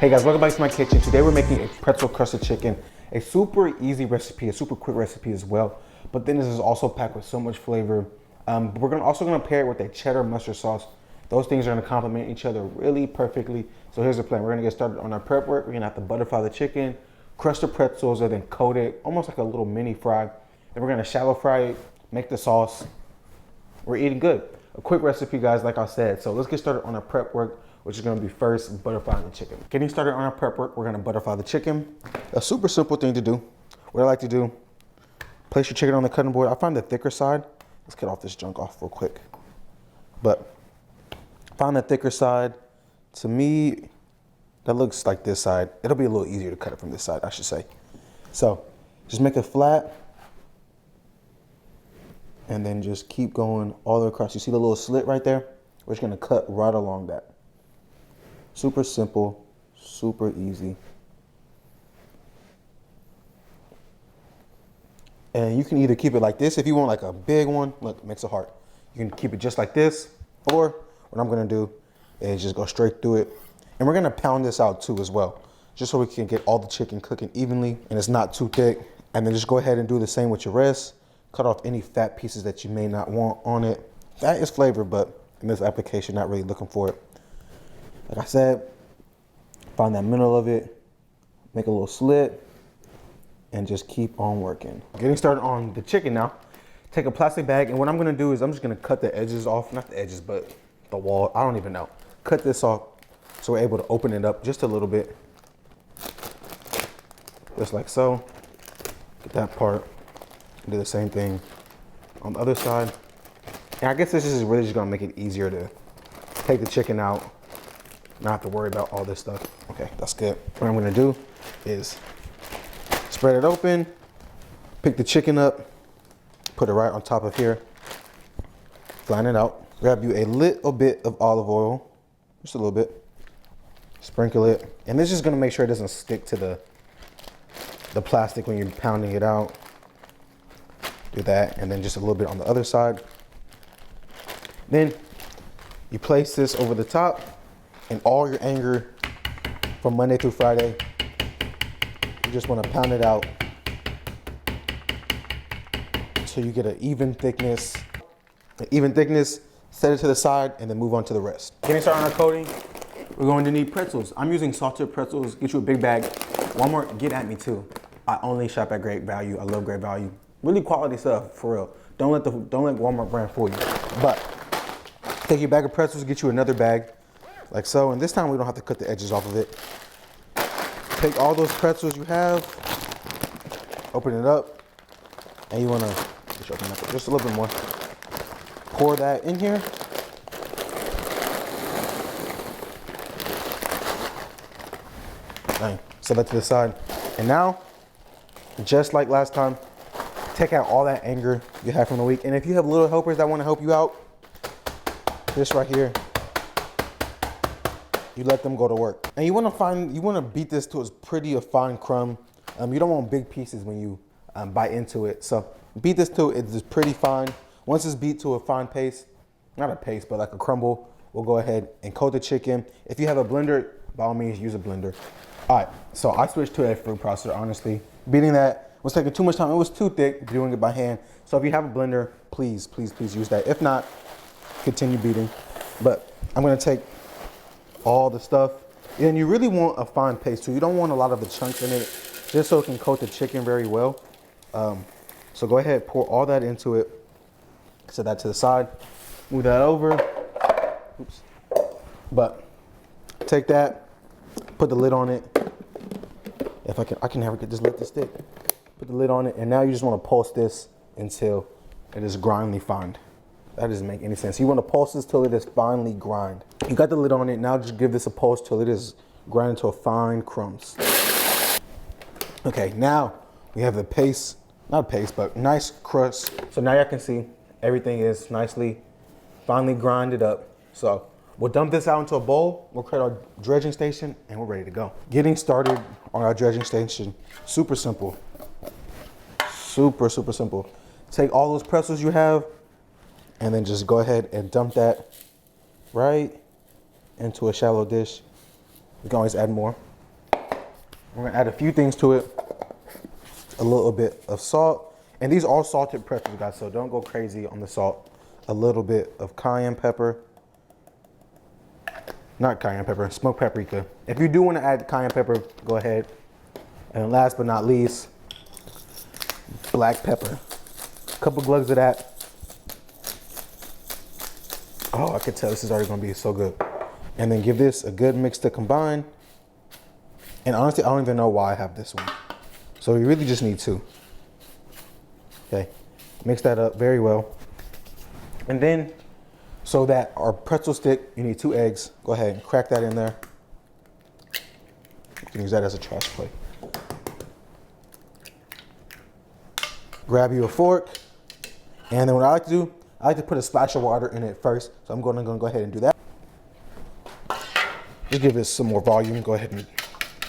Hey guys, welcome back to my kitchen. Today we're making a pretzel crusted chicken. A super easy recipe, a super quick recipe as well. But then this is also packed with so much flavor. We're also gonna pair it with a cheddar mustard sauce. Those things are gonna complement each other really perfectly. So here's the plan. We're gonna get started on our prep work. We're gonna have to butterfry the chicken, crush the pretzels, and then coat it almost like a little mini fry. Then we're gonna shallow fry it, make the sauce. We're eating good. A quick recipe, guys, like I said. So let's get started on our prep work, which is gonna be first butterfrying the chicken. Getting started on our prep work, we're gonna butterfry the chicken. A super simple thing to do. What I like to do, place your chicken on the cutting board. I find the thicker side. Let's get off this junk off real quick. But find the thicker side. To me, that looks like this side. It'll be a little easier to cut it from this side, I should say. So just make it flat. And then just keep going all the way across. You see the little slit right there? We're just gonna cut right along that. Super simple, super easy. And you can either keep it like this if you want like a big one. Look, it makes a heart. You can keep it just like this, or what I'm gonna do is just go straight through it. And we're gonna pound this out too as well, just so we can get all the chicken cooking evenly and it's not too thick. And then just go ahead and do the same with your rest. Cut off any fat pieces that you may not want on it. That is flavor, but in this application, not really looking for it. Like I said, find that middle of it, make a little slit, and just keep on working. Getting started on the chicken now. Take a plastic bag, and what I'm gonna do is I'm just gonna cut the edges off, not the edges, but the wall, I don't even know. Cut this off so we're able to open it up just a little bit. Just like so. Get that part. Do the same thing on the other side. And I guess this is really just gonna make it easier to take the chicken out, not have to worry about all this stuff. Okay, that's good. What I'm gonna do is spread it open, pick the chicken up, put it right on top of here, flatten it out. Grab you a little bit of olive oil, just a little bit, sprinkle it. And this is gonna make sure it doesn't stick to the plastic when you're pounding it out. Do that, and then just a little bit on the other side. Then you place this over the top, and all your anger from Monday through Friday, you just want to pound it out so you get an even thickness. Set it to the side, and then move on to the rest. Getting started on our coating, we're going to need pretzels. I'm using salted pretzels. Get you a big bag. Walmart, get at me too. I only shop at Great Value. I love Great Value. Really quality stuff, for real. Don't let Walmart brand fool you. But take your bag of pretzels, get you another bag, like so. And this time we don't have to cut the edges off of it. Take all those pretzels you have, open it up, and you wanna just open it up just a little bit more. Pour that in here. Dang. Set that to the side. And now, just like last time, take out all that anger you have from the week. And if you have little helpers that want to help you out, this right here, you let them go to work. And you want to beat this to a fine crumb. You don't want big pieces when you bite into it. So beat this to it's pretty fine. Once it's beat to a fine paste, not a paste, but like a crumble, we'll go ahead and coat the chicken. If you have a blender, by all means, use a blender. All right, so I switched to a food processor, honestly. Beating that was taking too much time. It was too thick doing it by hand. So if you have a blender, please, please, please use that. If not, continue beating. But I'm gonna take all the stuff. And you really want a fine paste too. You don't want a lot of the chunks in it, just so it can coat the chicken very well. So go ahead, pour all that into it. Set that to the side. Move that over. Oops. But take that, put the lid on it. If I can never get this lid to stick. Put the lid on it, and now you just want to pulse this until it is grindly fine. That doesn't make any sense. You want to pulse this till it is finely grind. You got the lid on it, now just give this a pulse till it is grinded to a fine crumbs. Okay, now we have the paste, not paste, but nice crust. So now y'all can see everything is nicely, finely grinded up. So we'll dump this out into a bowl, we'll create our dredging station, and we're ready to go. Getting started on our dredging station, super simple. Super, super simple. Take all those pretzels you have, and then just go ahead and dump that right into a shallow dish. You can always add more. We're gonna add a few things to it. A little bit of salt. And these are salted pretzels, guys, so don't go crazy on the salt. A little bit of cayenne pepper. Not cayenne pepper, smoked paprika. If you do want to add cayenne pepper, go ahead. And last but not least, black pepper. A couple glugs of that. Oh, I can tell this is already gonna be so good. And then give this a good mix to combine. And honestly, I don't even know why I have this one. So you really just need two. Okay, mix that up very well. And then, so that our pretzel stick, you need 2 eggs. Go ahead and crack that in there. You can use that as a trash plate. Grab you a fork. And then what I like to do, I like to put a splash of water in it first. So I'm gonna go ahead and do that. Just give it some more volume. Go ahead and,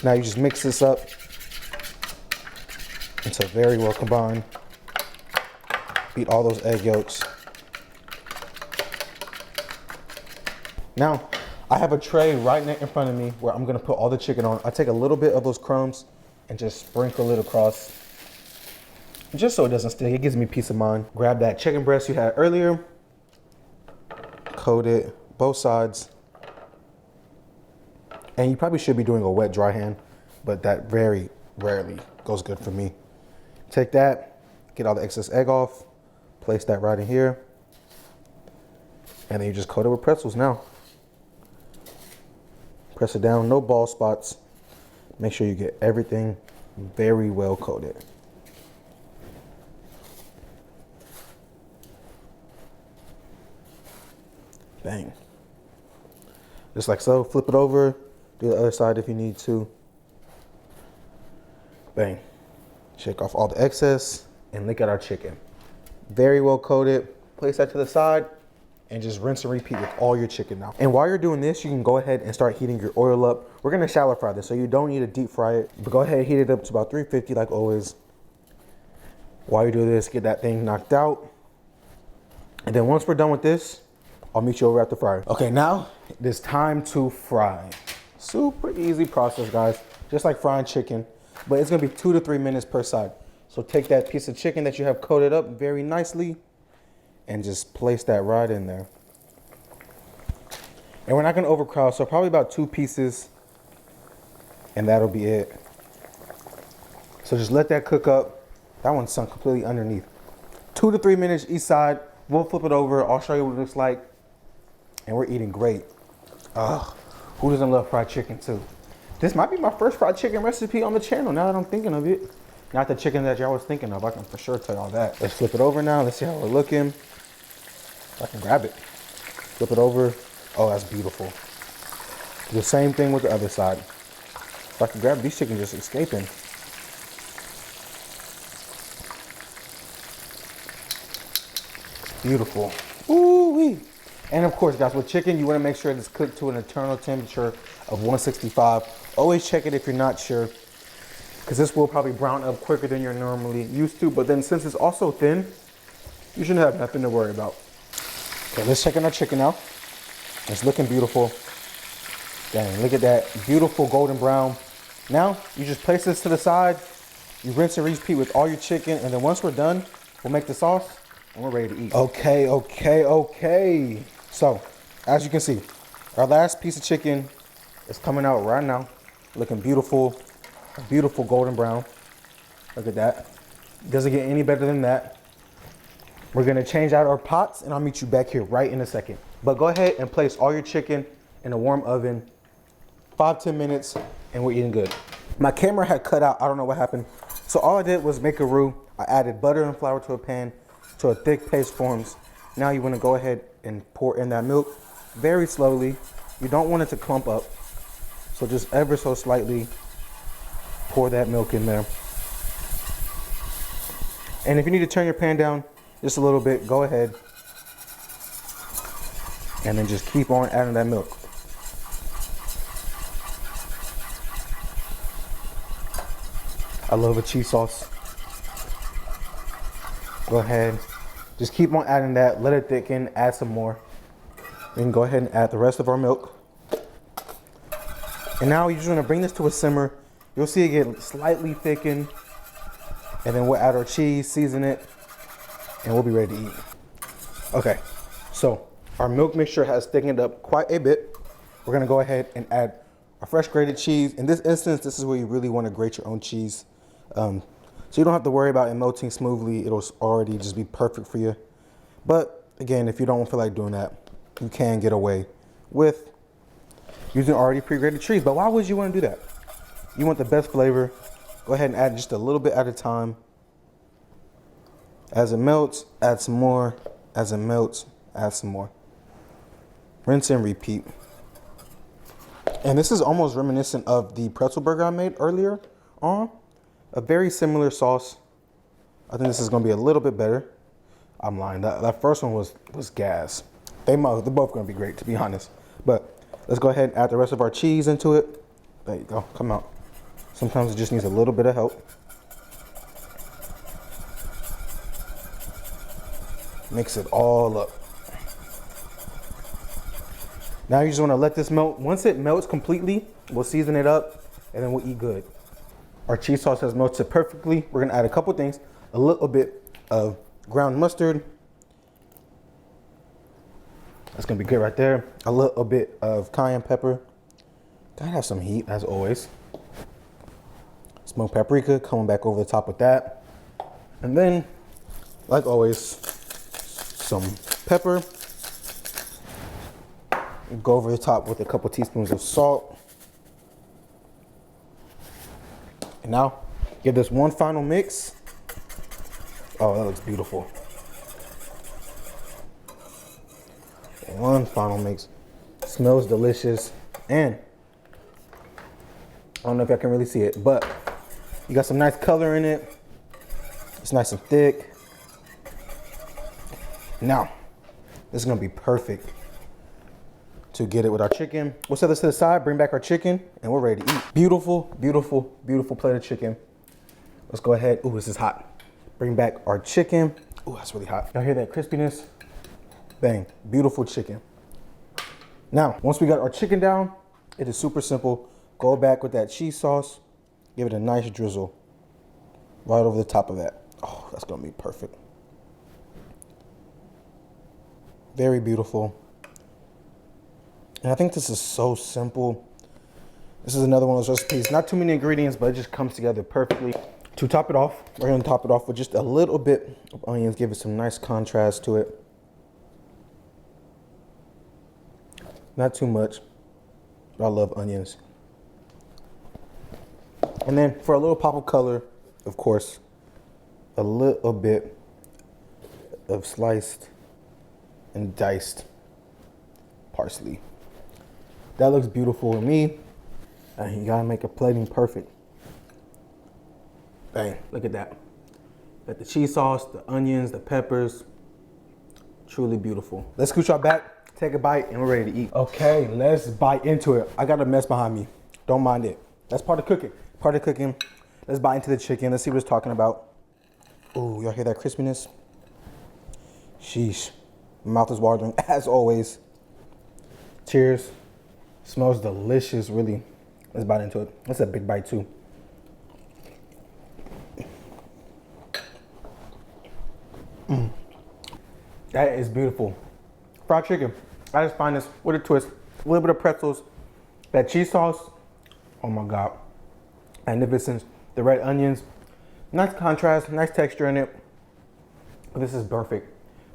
now you just mix this up until very well combined. Beat all those egg yolks. Now, I have a tray right in front of me where I'm gonna put all the chicken on. I take a little bit of those crumbs and just sprinkle it across, just so it doesn't stick. It gives me peace of mind. Grab that chicken breast you had earlier, coat it both sides. And you probably should be doing a wet, dry hand, but that very rarely goes good for me. Take that, get all the excess egg off, place that right in here, and then you just coat it with pretzels now. Press it down, no ball spots. Make sure you get everything very well coated. Bang. Just like so, flip it over, do the other side if you need to. Bang. Shake off all the excess and look at our chicken. Very well coated. Place that to the side and just rinse and repeat with all your chicken now. And while you're doing this, you can go ahead and start heating your oil up. We're gonna shallow fry this, so you don't need to deep fry it, but go ahead and heat it up to about 350 like always. While you do this, get that thing knocked out. And then once we're done with this, I'll meet you over at the fryer. Okay, now it is time to fry. Super easy process, guys. Just like frying chicken, but it's gonna be 2 to 3 minutes per side. So take that piece of chicken that you have coated up very nicely and just place that right in there. And we're not gonna overcrowd, so probably about 2 pieces and that'll be it. So just let that cook up. That one's sunk completely underneath. 2 to 3 minutes each side. We'll flip it over. I'll show you what it looks like. And we're eating great. Ugh, who doesn't love fried chicken too? This might be my first fried chicken recipe on the channel now that I'm thinking of it. Not the chicken that y'all was thinking of, I can for sure tell y'all that. Let's flip it over now, let's see how we're looking. I can grab it. Flip it over. Oh, that's beautiful. Do the same thing with the other side. If I can grab these chicken just escaping. Beautiful. Ooh-wee. And of course, guys, with chicken, you want to make sure it's cooked to an internal temperature of 165. Always check it if you're not sure, because this will probably brown up quicker than you're normally used to. But then since it's also thin, you shouldn't have nothing to worry about. Okay, let's check on our chicken now. It's looking beautiful. Dang, look at that beautiful golden brown. Now, you just place this to the side. You rinse and repeat with all your chicken. And then once we're done, we'll make the sauce and we're ready to eat. Okay. So, as you can see, our last piece of chicken is coming out right now. Looking beautiful, a beautiful golden brown. Look at that. Doesn't get any better than that. We're gonna change out our pots and I'll meet you back here right in a second. But go ahead and place all your chicken in a warm oven, 5-10 minutes, and we're eating good. My camera had cut out, I don't know what happened. So all I did was make a roux. I added butter and flour to a pan till a thick paste forms. Now you wanna go ahead and pour in that milk very slowly. You don't want it to clump up. So just ever so slightly pour that milk in there. And if you need to turn your pan down just a little bit, go ahead. And then just keep on adding that milk. I love a cheese sauce. Go ahead. Just keep on adding that, let it thicken, add some more. We can go ahead and add the rest of our milk. And now you're just gonna bring this to a simmer You'll see it get slightly thickened, and then we'll add our cheese, season it, and we'll be ready to eat. Okay, so our milk mixture has thickened up quite a bit. We're gonna go ahead and add our fresh grated cheese. In this instance, this is where you really wanna grate your own cheese. So you don't have to worry about it melting smoothly. It'll already just be perfect for you. But again, if you don't feel like doing that, you can get away with using already pre-grated cheese. But why would you wanna do that? You want the best flavor. Go ahead and add just a little bit at a time. As it melts, add some more. As it melts, add some more. Rinse and repeat. And this is almost reminiscent of the pretzel burger I made earlier on. A very similar sauce. I think this is gonna be a little bit better. I'm lying, that first one was gas. They're both gonna be great, to be honest. But let's go ahead and add the rest of our cheese into it. There you go, come out. Sometimes it just needs a little bit of help. Mix it all up. Now you just wanna let this melt. Once it melts completely, we'll season it up and then we'll eat good. Our cheese sauce has melted perfectly. We're gonna add a couple things. A little bit of ground mustard. That's gonna be good right there. A little bit of cayenne pepper. Gotta have some heat as always. Smoked paprika, coming back over the top with that. And then, like always, some pepper. Go over the top with a couple teaspoons of salt. And now, give this one final mix. Oh, that looks beautiful. One final mix. Smells delicious. And, I don't know if y'all can really see it, but you got some nice color in it. It's nice and thick. Now, this is gonna be perfect to get it with our chicken. We'll set this to the side, bring back our chicken, and we're ready to eat. Beautiful, beautiful, beautiful plate of chicken. Let's go ahead. Ooh, this is hot. Bring back our chicken. Ooh, that's really hot. Y'all hear that crispiness? Bang, beautiful chicken. Now, once we got our chicken down, it is super simple. Go back with that cheese sauce. Give it a nice drizzle right over the top of that. Oh, that's gonna be perfect. Very beautiful. And I think this is so simple. This is another one of those recipes. Not too many ingredients, but it just comes together perfectly. To top it off, we're gonna top it off with just a little bit of onions, give it some nice contrast to it. Not too much, but I love onions. And then for a little pop of color, of course, a little bit of sliced and diced parsley. That looks beautiful to me. And you gotta make a plating perfect. Bang, look at that. Got the cheese sauce, the onions, the peppers. Truly beautiful. Let's scooch y'all back, take a bite, and we're ready to eat. Okay, let's bite into it. I got a mess behind me. Don't mind it. That's part of cooking. Part of cooking. Let's bite into the chicken. Let's see what it's talking about. Ooh, y'all hear that crispiness? Sheesh. My mouth is watering as always. Cheers. Smells delicious, really. Let's bite into it. That's a big bite too. That is beautiful. Fried chicken. I just find this with a twist. A little bit of pretzels. That cheese sauce. Oh my God. Magnificent. The red onions. Nice contrast, nice texture in it. This is perfect.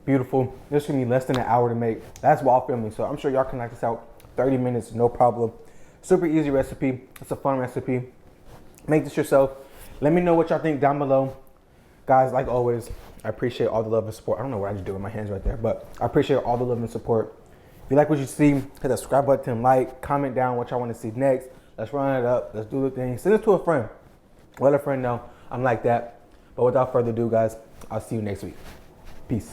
Beautiful. This should be less than an hour to make. That's while filming, so I'm sure y'all can knock this out 30 minutes, no problem. Super easy recipe. It's a fun recipe. Make this yourself. Let me know what y'all think down below. Guys, like always, I appreciate all the love and support. I don't know what I just did with my hands right there, but I appreciate all the love and support. If you like what you see, hit that subscribe button, like, comment down what y'all want to see next. Let's run it up. Let's do the thing. Send it to a friend. Let a friend know I'm like that. But without further ado, guys, I'll see you next week. Peace.